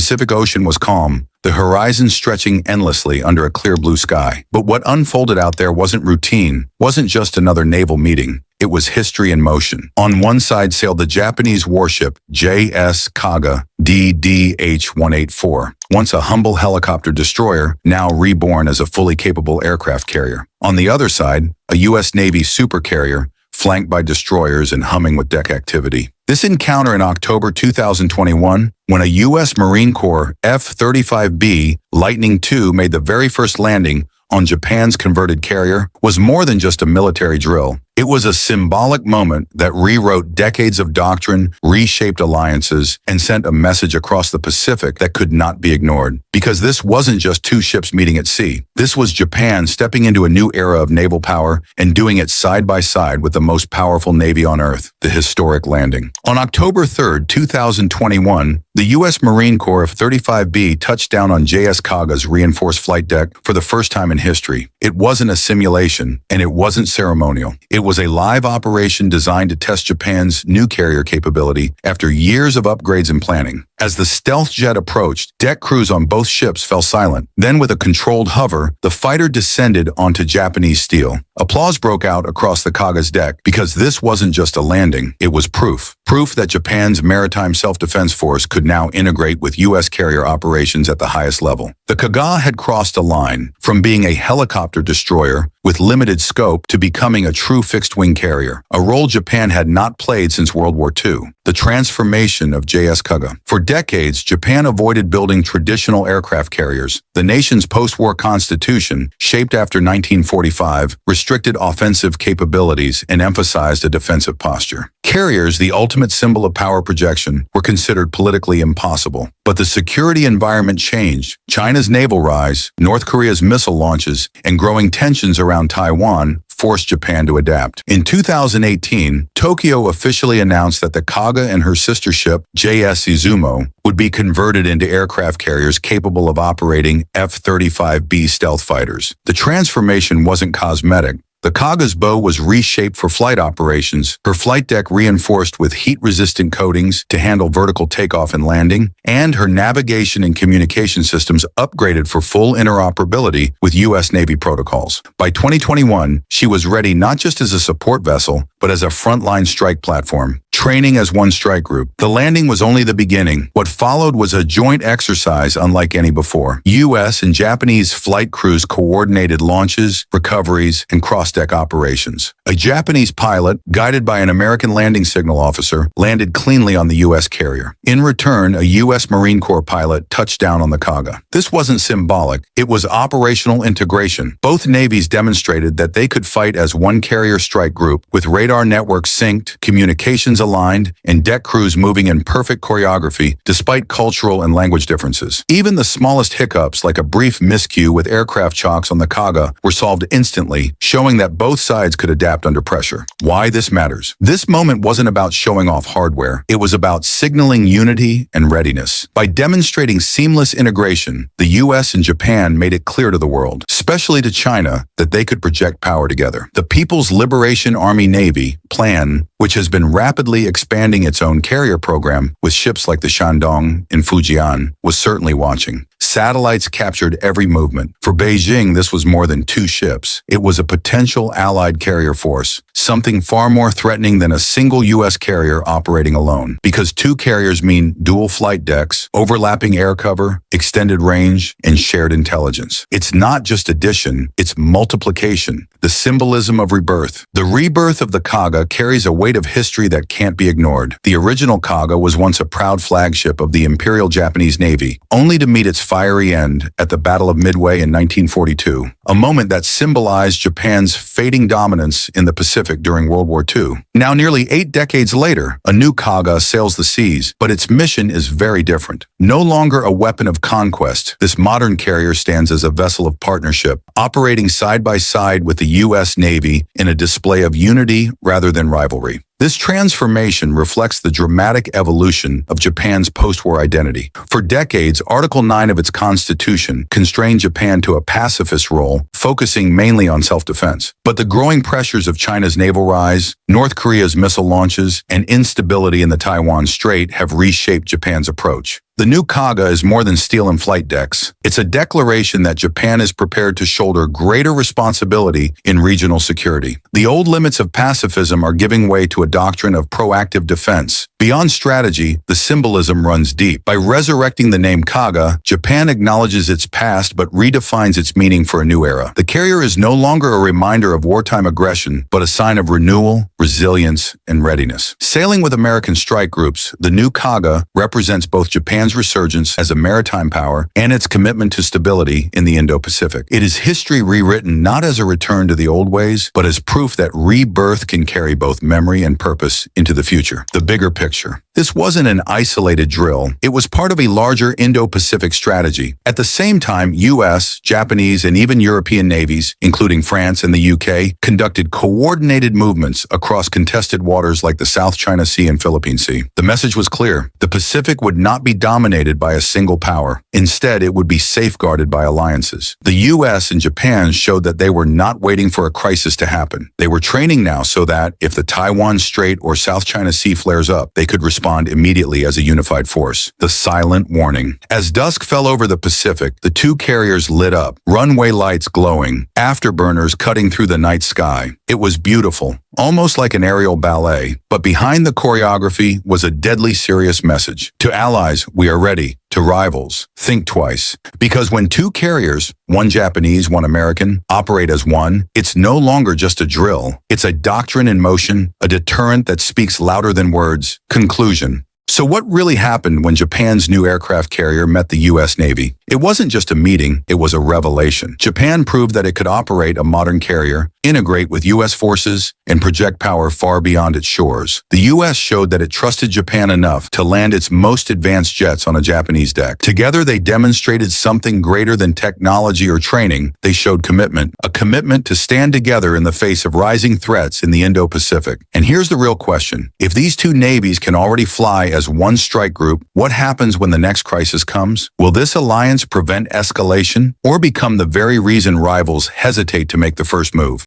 Pacific Ocean was calm, the horizon stretching endlessly under a clear blue sky. But what unfolded out there wasn't routine, wasn't just another naval meeting. It was history in motion. On one side sailed the Japanese warship JS Kaga DDH-184, once a humble helicopter destroyer, now reborn as a fully capable aircraft carrier. On the other side, a U.S. Navy supercarrier, flanked by destroyers and humming with deck activity. This encounter in October 2021, when a U.S. Marine Corps F-35B Lightning II made the very first landing on Japan's converted carrier, was more than just a military drill. It was a symbolic moment that rewrote decades of doctrine, reshaped alliances, and sent a message across the Pacific that could not be ignored. Because this wasn't just two ships meeting at sea. This was Japan stepping into a new era of naval power and doing it side by side with the most powerful navy on Earth, the historic landing. On October 3, 2021, the U.S. Marine Corps F-35B touched down on JS Kaga's reinforced flight deck for the first time in history. It wasn't a simulation, and it wasn't ceremonial. It was a live operation designed to test Japan's new carrier capability after years of upgrades and planning. As the stealth jet approached, deck crews on both ships fell silent. Then with a controlled hover, the fighter descended onto Japanese steel. Applause broke out across the Kaga's deck because this wasn't just a landing, it was proof. Proof that Japan's maritime self-defense force could now integrate with U.S. carrier operations at the highest level. The Kaga had crossed a line from being a helicopter destroyer with limited scope to becoming a true fixed-wing carrier, a role Japan had not played since World War II. The transformation of JS Kaga. For decades, Japan avoided building traditional aircraft carriers. The nation's post-war constitution, shaped after 1945, restricted offensive capabilities and emphasized a defensive posture. Carriers, the ultimate symbol of power projection, were considered politically impossible. But the security environment changed. China's naval rise, North Korea's missile launches, and growing tensions around Taiwan forced Japan to adapt. In 2018, Tokyo officially announced that the Kaga and her sister ship, JS Izumo, would be converted into aircraft carriers capable of operating F-35B stealth fighters. The transformation wasn't cosmetic. The Kaga's bow was reshaped for flight operations, her flight deck reinforced with heat-resistant coatings to handle vertical takeoff and landing, and her navigation and communication systems upgraded for full interoperability with U.S. Navy protocols. By 2021, she was ready not just as a support vessel, but as a frontline strike platform. Training as one strike group. The landing was only the beginning. What followed was a joint exercise unlike any before. U.S. and Japanese flight crews coordinated launches, recoveries, and cross-deck operations. A Japanese pilot, guided by an American landing signal officer, landed cleanly on the U.S. carrier. In return, a U.S. Marine Corps pilot touched down on the Kaga. This wasn't symbolic. It was operational integration. Both navies demonstrated that they could fight as one carrier strike group, with radar networks synced, communications aligned, and deck crews moving in perfect choreography despite cultural and language differences. Even the smallest hiccups, like a brief miscue with aircraft chocks on the Kaga, were solved instantly, showing that both sides could adapt under pressure. Why this matters? This moment wasn't about showing off hardware. It was about signaling unity and readiness. By demonstrating seamless integration, the U.S. and Japan made it clear to the world, especially to China, that they could project power together. The People's Liberation Army Navy, PLAN, which has been rapidly expanding its own carrier program with ships like the Shandong and Fujian, was certainly watching. Satellites captured every movement. For Beijing, this was more than two ships. It was a potential allied carrier force, something far more threatening than a single U.S. carrier operating alone. Because two carriers mean dual flight decks, overlapping air cover, extended range, and shared intelligence. It's not just addition, it's multiplication. The symbolism of rebirth. The rebirth of the Kaga carries a weight of history that can't be ignored. The original Kaga was once a proud flagship of the Imperial Japanese Navy, only to meet its fiery end at the Battle of Midway in 1942, a moment that symbolized Japan's fading dominance in the Pacific during World War II. Now, nearly 8 decades later, a new Kaga sails the seas, but its mission is very different. No longer a weapon of conquest, this modern carrier stands as a vessel of partnership, operating side by side with the U.S. Navy in a display of unity rather than rivalry. This transformation reflects the dramatic evolution of Japan's post-war identity. For decades, Article 9 of its constitution constrained Japan to a pacifist role, focusing mainly on self-defense. But the growing pressures of China's naval rise, North Korea's missile launches, and instability in the Taiwan Strait have reshaped Japan's approach. The new Kaga is more than steel and flight decks. It's a declaration that Japan is prepared to shoulder greater responsibility in regional security. The old limits of pacifism are giving way to a doctrine of proactive defense. Beyond strategy, the symbolism runs deep. By resurrecting the name Kaga, Japan acknowledges its past but redefines its meaning for a new era. The carrier is no longer a reminder of wartime aggression, but a sign of renewal, resilience, and readiness. Sailing with American strike groups, the new Kaga represents both Japan's resurgence as a maritime power and its commitment to stability in the Indo-Pacific. It is history rewritten not as a return to the old ways, but as proof that rebirth can carry both memory and purpose into the future. The bigger picture. This wasn't an isolated drill. It was part of a larger Indo-Pacific strategy. At the same time, US, Japanese, and even European navies, including France and the UK, conducted coordinated movements across contested waters like the South China Sea and Philippine Sea. The message was clear. The Pacific would not be dominated by a single power. Instead, it would be safeguarded by alliances. The US and Japan showed that they were not waiting for a crisis to happen. They were training now so that, if the Taiwan Strait or South China Sea flares up, they could respond immediately as a unified force. The silent warning. As dusk fell over the Pacific, the two carriers lit up, runway lights glowing, afterburners cutting through the night sky. It was beautiful, almost like an aerial ballet, but behind the choreography was a deadly serious message. To allies, we are ready. To rivals, think twice. Because when two carriers, one Japanese, one American, operate as one, it's no longer just a drill. It's a doctrine in motion, a deterrent that speaks louder than words. Conclusion. So what really happened when Japan's new aircraft carrier met the U.S. Navy? It wasn't just a meeting, it was a revelation. Japan proved that it could operate a modern carrier, integrate with U.S. forces, and project power far beyond its shores. The U.S. showed that it trusted Japan enough to land its most advanced jets on a Japanese deck. Together, they demonstrated something greater than technology or training. They showed commitment, a commitment to stand together in the face of rising threats in the Indo-Pacific. And here's the real question. If these two navies can already fly as one strike group, what happens when the next crisis comes? Will this alliance prevent escalation or become the very reason rivals hesitate to make the first move?